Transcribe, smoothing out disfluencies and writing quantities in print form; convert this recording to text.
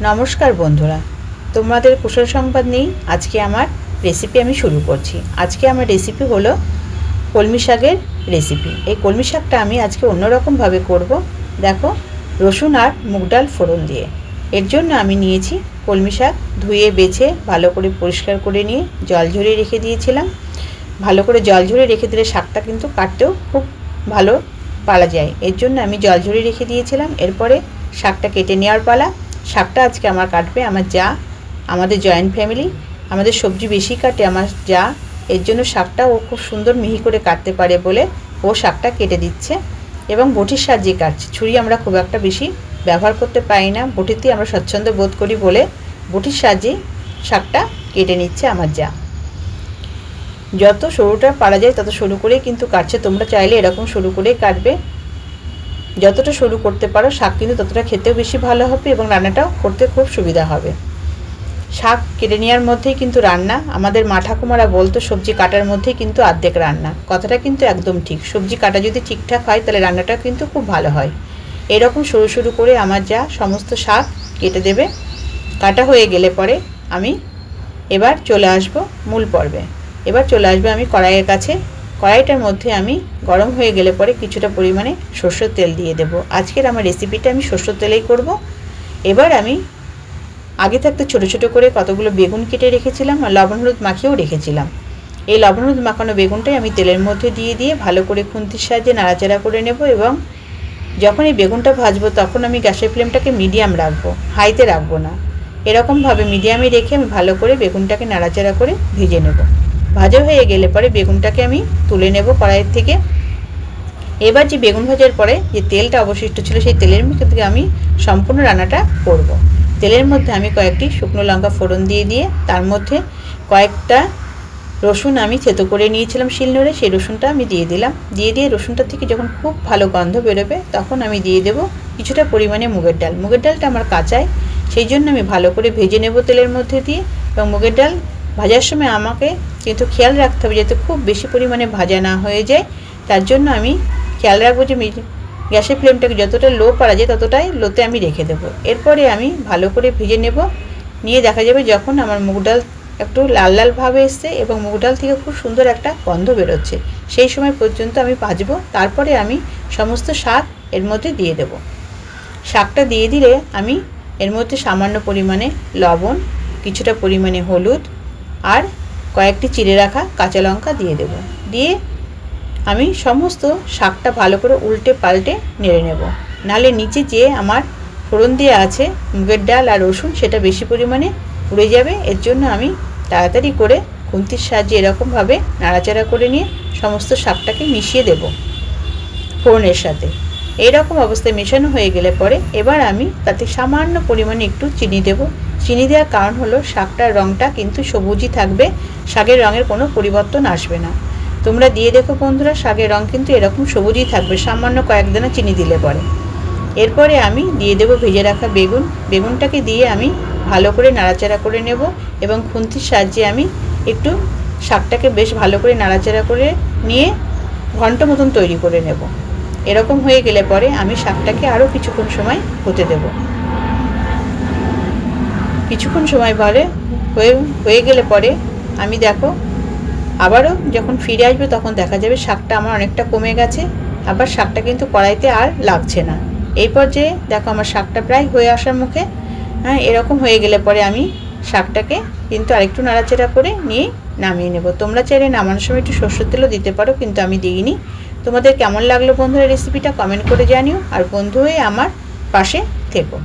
नमस्कार बंधुरा तुम्हारे कुशल संबाद नहीं आज के आमार रेसिपि आमी शुरू करছি। आज के आमार रेसिपि हलो कलमी शाकेर रेसिपि। এই কলমি শাকটা আমি আজকে অন্যরকম ভাবে করব। দেখো রসুন আর মুগ ডাল ফোড়ন দিয়ে। এর জন্য আমি নিয়েছি কলমি শাক ধুয়ে বেছে ভালো করে পরিষ্কার করে নিয়ে জল ঝরিয়ে রেখে দিয়েছিলাম। ভালো করে জল ঝরিয়ে রেখে দিলে শাকটা কিন্তু কাটতেও খুব ভালো পালা যায়। এর জন্য আমি জল ঝরিয়ে রেখে দিয়েছিলাম। এরপরে শাকটা কেটে নেওয়ার পালা। শাকটা আজকে আমার কাটবে আমার যা। আমাদের জয়েন্ট ফ্যামিলি, আমাদের সবজি বেশি কাটে আমার যা। এর জন্য শাকটা ও খুব সুন্দর মিহি করে কাটতে পারে বলে ও শাকটা কেটে দিচ্ছে এবং বটির সাহায্যে কাটছে। ছুরি আমরা খুব একটা বেশি ব্যবহার করতে পারি না, বটিতে আমরা স্বচ্ছন্দ বোধ করি বলে বটির সাহায্যে শাকটা কেটে নিচ্ছে আমার যা। যত সরুটা পারা যায় তত সরু করে কিন্তু কাটছে। তোমরা চাইলে এরকম সরু করে কাটবে। যতটা সরু করতে পারো শাক কিন্তু ততটা খেতেও বেশি ভালো হবে এবং রান্নাটাও করতে খুব সুবিধা হবে। শাক কেটে নেওয়ার মধ্যেই কিন্তু রান্না। আমাদের মা ঠাকুমারা বলতো সবজি কাটার মধ্যেই কিন্তু অর্ধেক রান্না। কথাটা কিন্তু একদম ঠিক। সবজি কাটা যদি ঠিকঠাক হয় তাহলে রান্নাটা কিন্তু খুব ভালো হয়। এরকম সরু সরু করে আমার যা সমস্ত শাক কেটে দেবে। কাটা হয়ে গেলে পরে আমি এবার চলে আসব মূল পর্বে। এবার চলে আসবে আমি কড়াইয়ের কাছে। কড়াইটার মধ্যে আমি গরম হয়ে গেলে পরে কিছুটা পরিমাণে সরষের তেল দিয়ে দেব। আজকের আমার রেসিপিটা আমি সরষের তেলেই করব। এবার আমি আগে থাকতে ছোট ছোট করে কতগুলো বেগুন কেটে রেখেছিলাম আর লবণ হলুদ মাখিয়েও রেখেছিলাম। এই লবণ হলুদ মাখানো বেগুনটাই আমি তেলের মধ্যে দিয়ে ভালো করে খুন্তির সাহায্যে নাড়াচাড়া করে নেব এবং যখন এই বেগুনটা ভাজবো তখন আমি গ্যাসের ফ্লেমটাকে মিডিয়াম রাখবো, হাইতে রাখবো না। এরকমভাবে মিডিয়ামে রেখে আমি ভালো করে বেগুনটাকে নাড়াচাড়া করে ভেজে নেব। ভাজা হয়ে গেলে পরে বেগুনটাকে আমি তুলে নেব কড়াইয়ের থেকে। এবার যে বেগুন ভাজার পরে যে তেলটা অবশিষ্ট ছিল সেই তেলের মধ্যে থেকে আমি সম্পূর্ণ রান্নাটা করব। তেলের মধ্যে আমি কয়েকটি শুকনো লঙ্কা ফোড়ন দিয়ে তার মধ্যে কয়েকটা রসুন আমি থেতো করে নিয়েছিলাম শিলনোড়ে, সেই রসুনটা আমি দিয়ে দিলাম। দিয়ে রসুনটা থেকে যখন খুব ভালো গন্ধ বেরোবে তখন আমি দিয়ে দেব কিছুটা পরিমাণে মুগের ডাল। মুগের ডালটা আমার কাঁচাই, সেই জন্য আমি ভালো করে ভেজে নেব তেলের মধ্যে দিয়ে। এবং মুগের ডাল ভাজার সময় আমাকে কিন্তু খেয়াল রাখতে হবে যাতে খুব বেশি পরিমাণে ভাজা না হয়ে যায়। তার জন্য আমি খেয়াল রাখবো যে গ্যাসের ফ্লেমটাকে যতটা লো করা যায় ততটাই লোতে আমি রেখে দেবো। এরপরে আমি ভালো করে ভেজে নেব। নিয়ে দেখা যাবে যখন আমার মুগ ডাল একটু লাল লাল ভাবে এসছে এবং মুগ ডাল থেকে খুব সুন্দর একটা গন্ধ বেরোচ্ছে, সেই সময় পর্যন্ত আমি ভাজবো। তারপরে আমি সমস্ত শাক এর মধ্যে দিয়ে দেব। শাকটা দিয়ে দিলে আমি এর মধ্যে সামান্য পরিমাণে লবণ, কিছুটা পরিমাণে হলুদ আর কয়েকটি চিড়ে রাখা কাঁচা লঙ্কা দিয়ে দেব। দিয়ে আমি সমস্ত শাকটা ভালো করে উল্টে পাল্টে নেড়ে নেব, নাহলে নিচে যে আমার ফোড়ন দেওয়া আছে মুগের ডাল আর রসুন সেটা বেশি পরিমাণে উড়ে যাবে। এর জন্য আমি তাড়াতাড়ি করে খুন্তির সাহায্যে এরকমভাবে নাড়াচাড়া করে নিয়ে সমস্ত শাকটাকে মিশিয়ে দেব ফোড়নের সাথে। এইরকম অবস্থায় মেশানো হয়ে গেলে পরে এবার আমি তাতে সামান্য পরিমাণে একটু চিনি দেব। চিনি দেওয়ার কারণ হলো শাকটার রঙটা কিন্তু সবুজই থাকবে, শাকের রঙের কোনো পরিবর্তন আসবে না। তোমরা দিয়ে দেখো বন্ধুরা, শাকের রং কিন্তু এরকম সবুজই থাকবে সামান্য কয়েক দানা চিনি দিলে পরে। এরপরে আমি দিয়ে দেব ভেজে রাখা বেগুন। বেগুনটাকে দিয়ে আমি ভালো করে নাড়াচাড়া করে নেব এবং খুন্তির সাহায্যে আমি একটু শাকটাকে বেশ ভালো করে নাড়াচাড়া করে নিয়ে ঘন্ট মতন তৈরি করে নেব। এরকম হয়ে গেলে পরে আমি শাকটাকে আরও কিছুক্ষণ সময় হতে দেব। কিছুক্ষণ সময় পরে হয়ে গেলে পরে আমি দেখো আবারও যখন ফিরে আসবে তখন দেখা যাবে শাকটা আমার অনেকটা কমে গেছে, আবার শাকটা কিন্তু কড়াইতে আর লাগছে না। এই পর্যায়ে দেখো আমার শাকটা প্রায় হয়ে আসার মুখে। এরকম হয়ে গেলে পরে আমি শাকটাকে কিন্তু আরেকটু নাড়াচাড়া করে নিয়ে নামিয়ে নেব। তোমরা চাইলে নামানোর সময় একটু সরষের তেলও দিতে পারো, কিন্তু আমি দিইনি। তোমাদের কেমন লাগলো বন্ধুরা রেসিপিটা কমেন্ট করে জানিও আর বন্ধু হয়ে আমার পাশে থেকো।